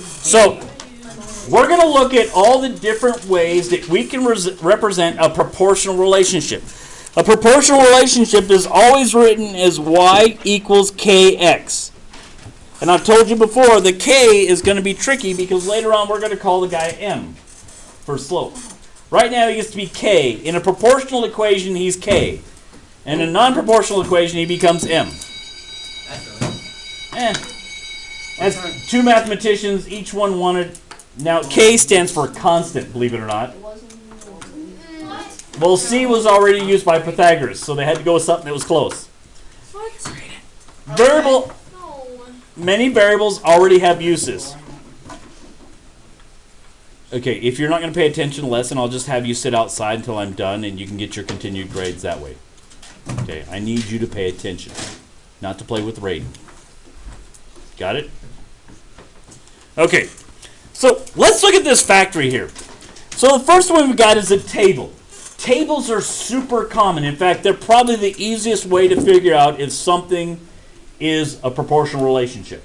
So we're going to look at all the different ways that we can represent a proportional relationship. A proportional relationship is always written as y equals kx. And I've told you before, the k is going to be tricky because later on we're going to call the guy m for slope. Right now he gets to be k. In a proportional equation, he's k. In a non-proportional equation, he becomes m. That's two mathematicians, each one wanted. Now, k stands for constant, believe it or not. Well, c was already used by Pythagoras, so they had to go with something that was close. Variable. Many variables already have uses. Okay, if you're not going to pay attention to the lesson, I'll just have you sit outside until I'm done, and you can get your continued grades that way. Okay, I need you to pay attention, not to play with rating. Got it? Okay, so let's look at this factory here. So the first one we got is a table. Tables are super common. In fact, they're probably the easiest way to figure out if something is a proportional relationship.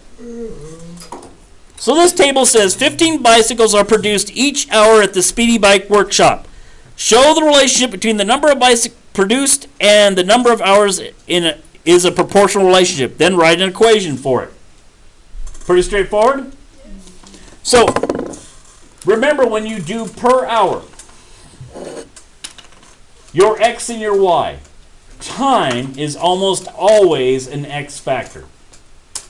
So this table says 15 bicycles are produced each hour at the Speedy Bike Workshop. Show the relationship between the number of bicycles produced and the number of hours is a proportional relationship. Then write an equation for it. Pretty straightforward? So, remember when you do per hour, your x and your y, time is almost always an x factor. Does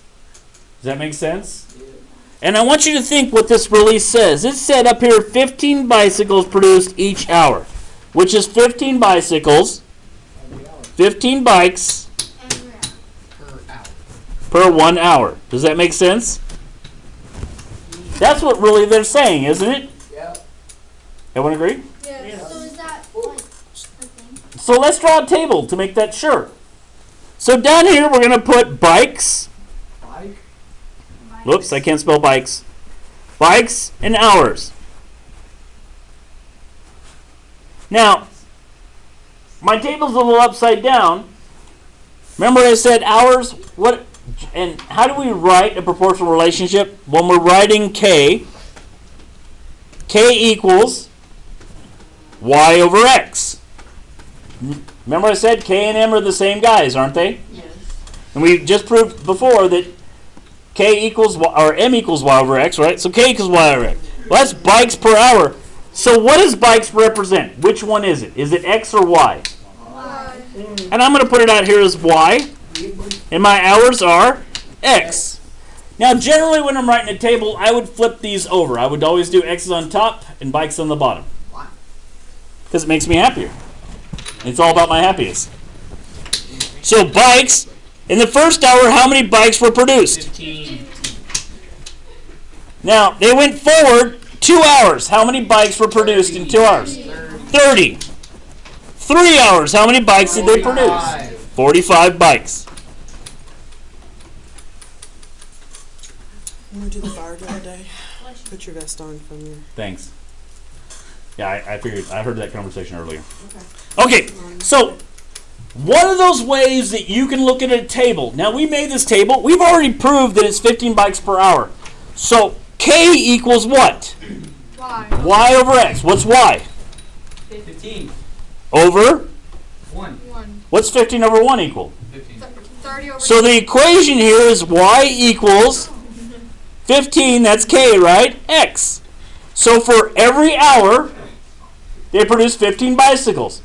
that make sense? And I want you to think what this release says. It said up here 15 bicycles produced each hour, which is 15 bicycles, 15 bikes per 1 hour. Does that make sense? That's what really they're saying, isn't it? Yeah. Everyone agree? Yeah. So is that like a thing? So let's draw a table to make that sure. So down here we're going to put bikes. Whoops, I can't spell bikes. Bikes and hours. Now, my table's a little upside down. Remember I said hours? What? And how do we write a proportional relationship? When we're writing k, k equals y over x. Remember I said k and m are the same guys, aren't they? Yes. And we just proved before that k equals or m equals y over x, right? So k equals y over x. Well, that's bikes per hour. So what does bikes represent? Which one is it? Is it x or y? Y. And I'm going to put it out here as y. And my hours are x. Now, generally when I'm writing a table, I would flip these over. I would always do x's on top and bikes on the bottom. Because it makes me happier. It's all about my happiness. So bikes, in the first hour, how many bikes were produced? 15. Now, they went forward 2 hours. How many bikes were produced in 2 hours? 30. 3 hours, how many bikes did they produce? 45 bikes. I'm going to do the fire drill today. Put your vest on from your... Thanks. Yeah, I figured. I heard that conversation earlier. Okay, so one of those ways that you can look at a table. Now, we made this table. We've already proved that it's 15 bikes per hour. So k equals what? Y. Y over x. What's y? 15. Over? 1. 1. What's 15 over 1 equal? 15. 30 over. So the equation here is y equals 15, that's k, right? X. So for every hour, they produce 15 bicycles.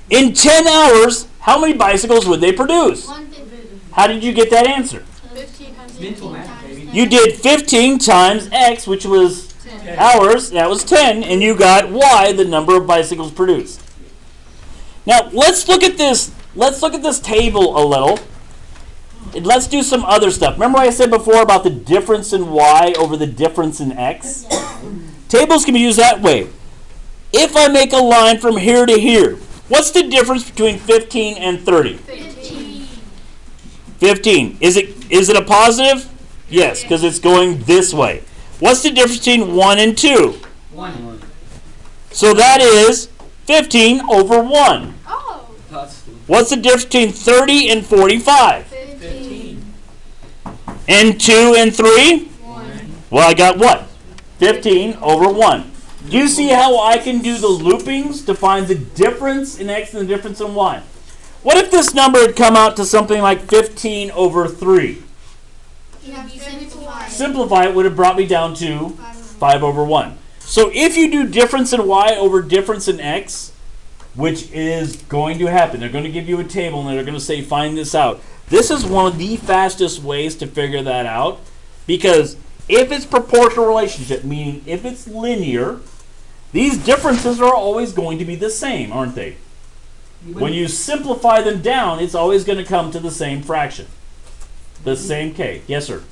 In 10 hours, how many bicycles would they produce? 150. How did you get that answer? 15 times Mental 15 math, times baby. 10. You did 15 times x, which was 10. hours, that was 10, and you got y, the number of bicycles produced. Now, let's look at this. Let's look at this table a little. And let's do some other stuff. Remember I said before about the difference in y over the difference in x? Tables can be used that way. If I make a line from here to here, what's the difference between 15 and 30? 15. 15. Is it a positive? Yes, because it's going this way. What's the difference between 1 and 2? 1. So that is 15 over 1. Oh. What's the difference between 30 and 45? 15. And 2 and 3? 1. Well, I got what? 15 over 1. Do you see how I can do the loopings to find the difference in x and the difference in y? What if this number had come out to something like 15 over 3? You have to simplify. Simplify it would have brought me down to 5 over 1. So if you do difference in y over difference in x, which is going to happen, they're going to give you a table and they're going to say find this out. This is one of the fastest ways to figure that out, because if it's proportional relationship, meaning if it's linear, these differences are always going to be the same, aren't they? When you simplify them down, it's always going to come to the same fraction. The same k. Yes, sir?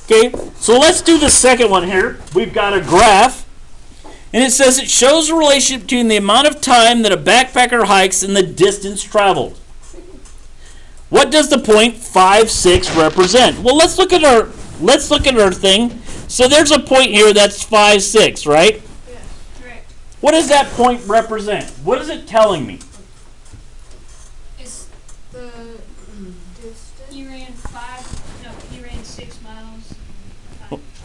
Okay, so let's do the second one here. We've got a graph, and it says it shows a relationship between the amount of time that a backpacker hikes and the distance traveled. What does the point 5, 6 represent? Well, let's look at our thing. So there's a point here that's 5, 6, right? Yes, correct. What does that point represent? What is it telling me? It's the distance. He ran 6 miles.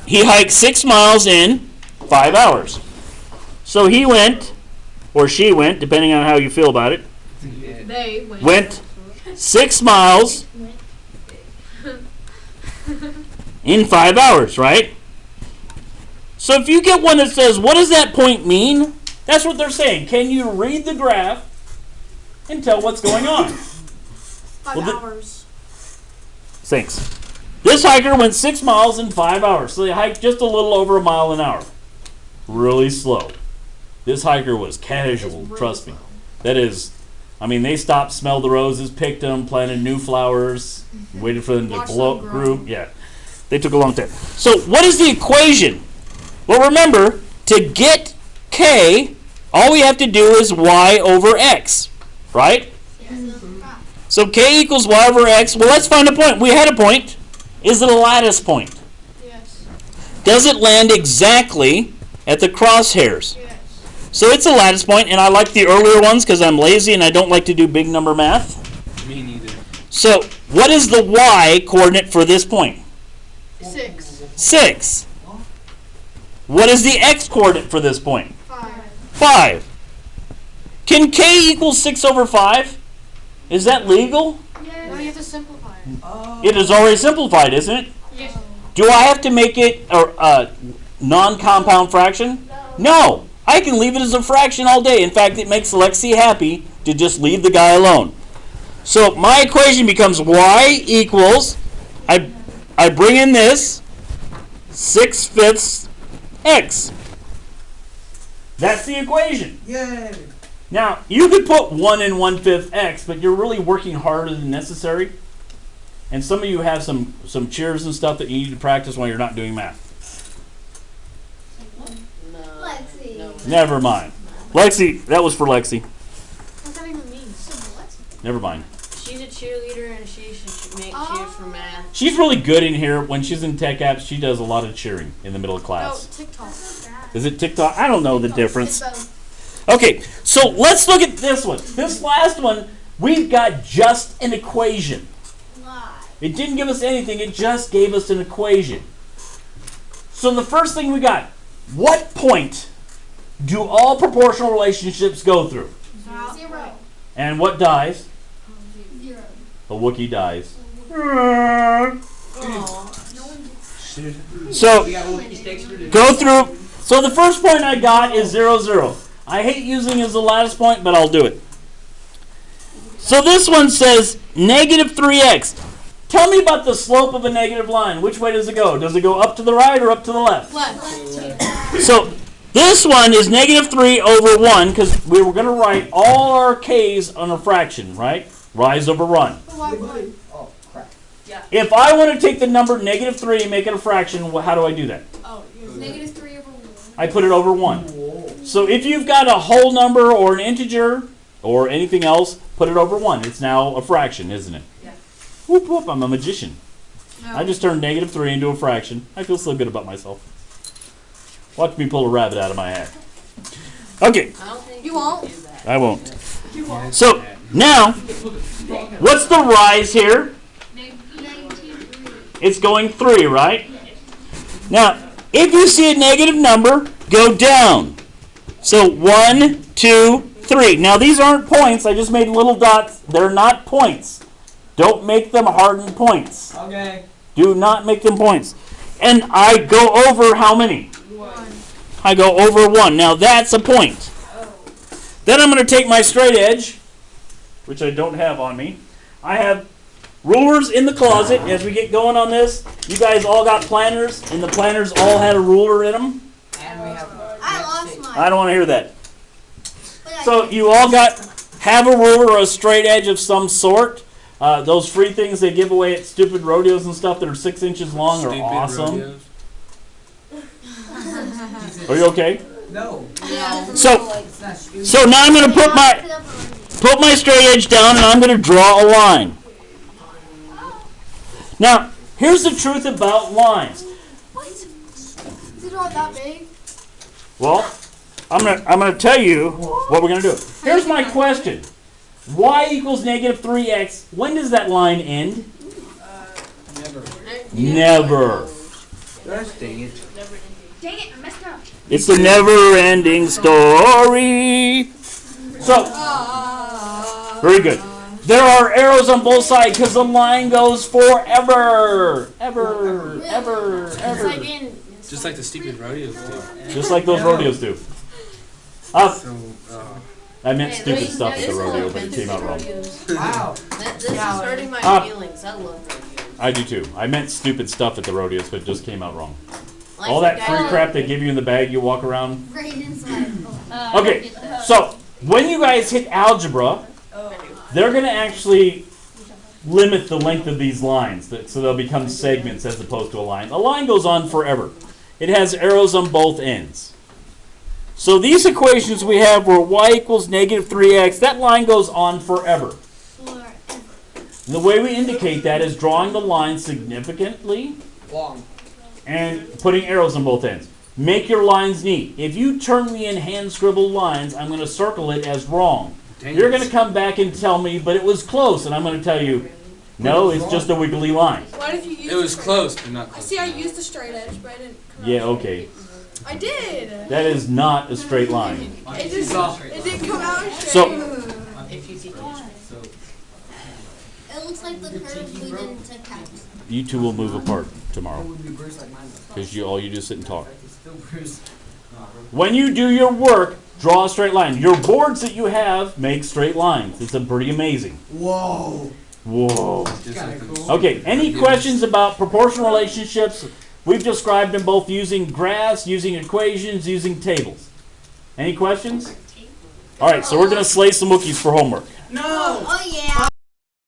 He hiked 6 miles in 5 hours. So he went, or she went, depending on how you feel about it, They went 6 miles in 5 hours, right? So if you get one that says, what does that point mean? That's what they're saying. Can you read the graph and tell what's going on? 5 Well, hours. Thanks. This hiker went 6 miles in 5 hours. So they hiked just a little over a mile an hour. Really slow. This hiker was casual, It's really trust me. slow. That is, I mean, they stopped, smelled the roses, picked them, planted new flowers, waited for them to Watched blow, them grow. grow. Yeah, they took a long time. So what is the equation? Well, remember, to get k, all we have to do is y over x, right? So k equals y over x. Well, let's find a point. We had a point. Is it a lattice point? Yes. Does it land exactly at the crosshairs? Yes. So it's a lattice point, and I like the earlier ones because I'm lazy and I don't like to do big number math. Me neither. So what is the y coordinate for this point? 6. 6. What is the x coordinate for this point? 5. 5. Can k equal 6 over 5? Is that legal? Yes. No, you have to simplify it. It is already simplified, isn't it? Yes. Do I have to make it a non-compound fraction? No. I can leave it as a fraction all day. In fact, it makes Lexi happy to just leave the guy alone. So my equation becomes y equals, I bring in this, 6/5 x. That's the equation. Yay! Now, you could put 1 and 1/5 x, but you're really working harder than necessary. And some of you have some cheers and stuff that you need to practice while you're not doing math. Never mind. Lexi, that was for Lexi. What's that even mean? Never mind. She's a cheerleader and she should make cheers for math. She's really good in here. When she's in tech apps, she does a lot of cheering in the middle of No, class. TikTok. Is it TikTok? I don't know the difference. It's Okay, so let's look at this one. This last one, we've got just an equation. It didn't give us anything, it just gave us an equation. So the first thing we got, what point do all proportional relationships go through? 0. And what dies? 0. A Wookiee dies. We So got Wookiee steaks for dinner. go through. So the first point I got is 0, 0. I hate using it as the lattice point, but I'll do it. So this one says negative 3x. Tell me about the slope of a negative line. Which way does it go? Does it go up to the right or up to the left? Left. So this one is negative 3 over 1 because we were going to write all our k's on a fraction, right? Rise over run. Oh, crap. If I want to take the number negative 3 and make it a fraction, how do I do that? Oh, negative 3 over 1. I put it over 1. So if you've got a whole number or an integer or anything else, put it over 1. It's now a fraction, isn't it? Yeah. Whoop, whoop, I'm a magician. No. I just turned negative 3 into a fraction. I feel so good about myself. Watch me pull a rabbit out of my hat. Okay, I don't think You won't? do that. I won't. So now, what's the rise here? It's going 3, right? Now, if you see a negative number, go down. So 1, 2, 3. Now these aren't points. I just made little dots. They're not points. Don't make them hardened points. Okay. Do not make them points. And I go over how many? 1. I go over 1. Now that's a point. Then I'm going to take my straight edge, which I don't have on me. I have rulers in the closet. As we get going on this, you guys all got planners, and the planners all had a ruler in them. And we have. I lost mine. I don't want to hear that. But I So you all have a ruler or a straight edge of some sort. Those free things they give away at stupid rodeos and stuff that are 6 inches long are awesome. Rodeos. Are you okay? No. So It's not stupid. so now I'm going to put my straight edge down, and I'm going to draw a line. Now here's the truth about lines. What? Is it not that big? Well, I'm gonna tell you what we're gonna do. Here's my question: y equals negative 3x. When does that line end? Never. Never. Gosh dang it. Dang it, I messed up. It's the never-ending story. So, very good. There are arrows on both sides because the line goes forever, ever, ever, It's ever. like in. Just like the stupid rodeos do. Just like those rodeos do. Up. So, I meant Hey, stupid there's- stuff at the there's no rodeo, but it offense came out to wrong. rodeos. wow. This is hurting my Up. feelings. I love rodeos. I do too. I meant stupid stuff at the rodeos, but it just came out wrong. Like All the that guy- free crap they give you in the bag you walk around. Right inside. Okay, so when you guys hit algebra, they're going to actually limit the length of these lines, so they'll become segments as opposed to a line. A line goes on forever. It has arrows on both ends. So these equations we have where y equals negative 3x, that line goes on forever. And the way we indicate that is drawing the line significantly Long. and putting arrows on both ends. Make your lines neat. If you turn me in hand scribbled lines, I'm going to circle it as wrong. You're going to come back and tell me, but it was close, and I'm going to tell you, no, it's just a wiggly line. Why did you use It was the straight close, edge? but not I close. see I used the straight edge, but I didn't come out Yeah, straight. okay. I did. That is not a straight line. It just it didn't come out straight. So, If you teach It looks like the curve we didn't take out. you two will move apart tomorrow would be bruised like mine. because all you do is sit and talk. It's still bruised. When you do your work, draw a straight line. Your boards that you have make straight lines. It's pretty amazing. Whoa. Whoa. Just like the- Okay, any questions about proportional relationships? We've described them both using graphs, using equations, using tables. Any questions? All right, so we're going to slay some Wookiees for homework. No. Oh yeah.